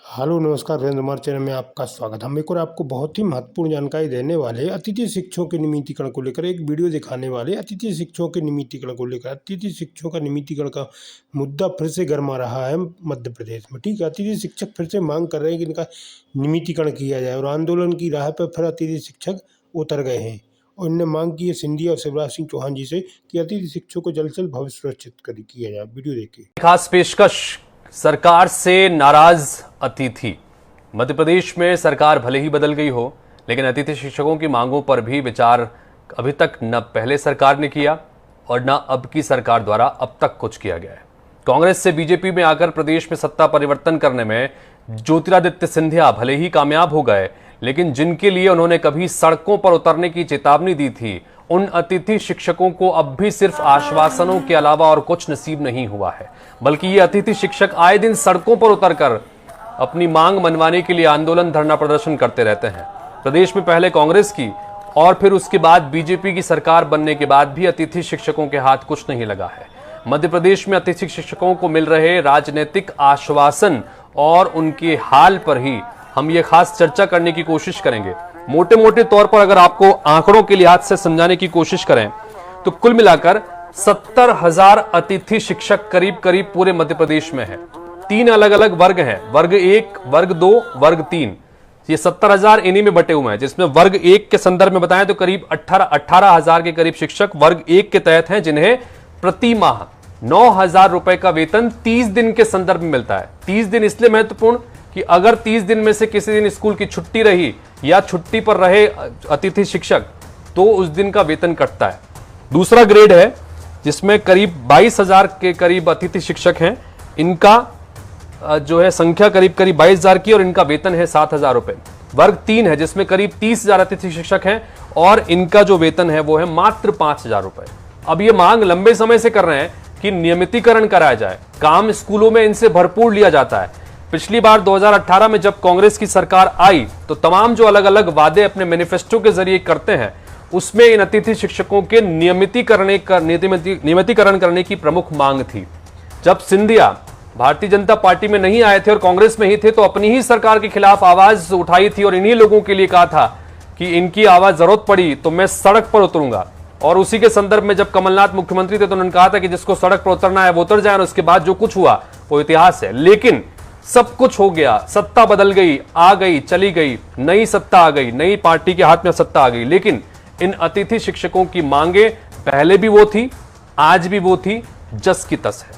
Hello नमस्कार Virendra Kumar channel में आपका स्वागत। हम एक और आपको बहुत ही महत्वपूर्ण जानकारी देने वाले अतिथि शिक्षकों के नियमितीकरण को लेकर एक वीडियो दिखाने वाले। अतिथि शिक्षकों के नियमितीकरण को लेकर अतिथि शिक्षकों का नियमितीकरण का मुद्दा फिर से गरमा रहा है मध्य प्रदेश में। ठीक है, अतिथि शिक्षक फिर से मांग कर रहे हैं कि इनका नियमितीकरण किया जाए और आंदोलन की राह पर फिर अतिथि शिक्षक उतर गए हैं और इन्हें मांग की है सिंधिया और शिवराज सिंह चौहान जी से कि अतिथि शिक्षकों को जल्द से जल्द भविष्य सुरक्षित किया जाए। वीडियो देखिए। खास पेशकश, सरकार से नाराज अतिथि। मध्य प्रदेश में सरकार भले ही बदल गई हो, लेकिन अतिथि शिक्षकों की मांगों पर भी विचार अभी तक न पहले सरकार ने किया और न अब की सरकार द्वारा अब तक कुछ किया गया है। कांग्रेस से बीजेपी में आकर प्रदेश में सत्ता परिवर्तन करने में ज्योतिरादित्य सिंधिया भले ही कामयाब हो गए, लेकिन जिनके लिए उन्होंने कभी सड़कों पर उतरने की चेतावनी दी थी, उन अतिथि शिक्षकों को अब भी सिर्फ आश्वासनों के अलावा और कुछ नसीब नहीं हुआ है, बल्कि ये अतिथि शिक्षक आए दिन सड़कों पर उतरकर अपनी मांग मनवाने के लिए आंदोलन धरना प्रदर्शन करते रहते हैं। प्रदेश में पहले कांग्रेस की और फिर उसके बाद बीजेपी की सरकार बनने के बाद भी अतिथि शिक्षकों के हाथ कुछ नहीं लगा है। मध्य प्रदेश में अतिथि शिक्षकों को मिल रहे राजनीतिक आश्वासन और उनके हाल पर ही हम ये खास चर्चा करने की कोशिश करेंगे। मोटे मोटे तौर पर अगर आपको आंकड़ों के लिहाज से समझाने की कोशिश करें तो कुल मिलाकर 70,000 अतिथि शिक्षक करीब करीब पूरे मध्य प्रदेश में है। 3 अलग अलग वर्ग हैं, वर्ग 1, वर्ग 2, वर्ग 3। ये 70,000 इन्हीं में बटे हुए हैं, जिसमें वर्ग 1 के संदर्भ में बताएं तो करीब 18,000 के करीब शिक्षक वर्ग 1 के तहत हैं, जिन्हें प्रति माह 9,000 रुपए का वेतन 30 दिन के संदर्भ में मिलता है। 30 दिन इसलिए महत्वपूर्ण कि अगर 30 दिन में से किसी दिन स्कूल की छुट्टी रही या छुट्टी पर रहे अतिथि शिक्षक तो उस दिन का वेतन कटता है। दूसरा ग्रेड है जिसमें करीब 22,000 के करीब अतिथि शिक्षक हैं। इनका जो है संख्या करीब 22,000 की और इनका वेतन है 7,000 रुपए। वर्ग 3 है जिसमें करीब 30,000 अतिथि शिक्षक हैं और इनका जो वेतन है वो है मात्र 5,000 रुपए। अब ये मांग लंबे समय से कर रहे हैं कि नियमितीकरण कराया जाए। काम स्कूलों में इनसे भरपूर लिया जाता है। पिछली बार 2018 में जब कांग्रेस की सरकार आई तो तमाम जो अलग अलग वादे अपने मैनिफेस्टो के जरिए करते हैं उसमें इन अतिथि शिक्षकों के नियमितीकरण करने की प्रमुख मांग थी। जब सिंधिया भारतीय जनता पार्टी में नहीं आए थे और कांग्रेस में ही थे तो अपनी ही सरकार के खिलाफ आवाज उठाई थी और इन्हीं लोगों के लिए कहा था कि इनकी आवाज जरूरत पड़ी तो मैं सड़क पर उतरूंगा। और उसी के संदर्भ में जब कमलनाथ मुख्यमंत्री थे तो उन्होंने कहा था कि जिसको सड़क पर उतरना है वो उतर जाए और उसके बाद जो कुछ हुआ वो इतिहास है। लेकिन सब कुछ हो गया, सत्ता बदल गई, आ गई, चली गई, नई सत्ता आ गई, नई पार्टी के हाथ में सत्ता आ गई। लेकिन इन अतिथि शिक्षकों की मांगे पहले भी वो थी, आज भी वो थी, जस की तस है।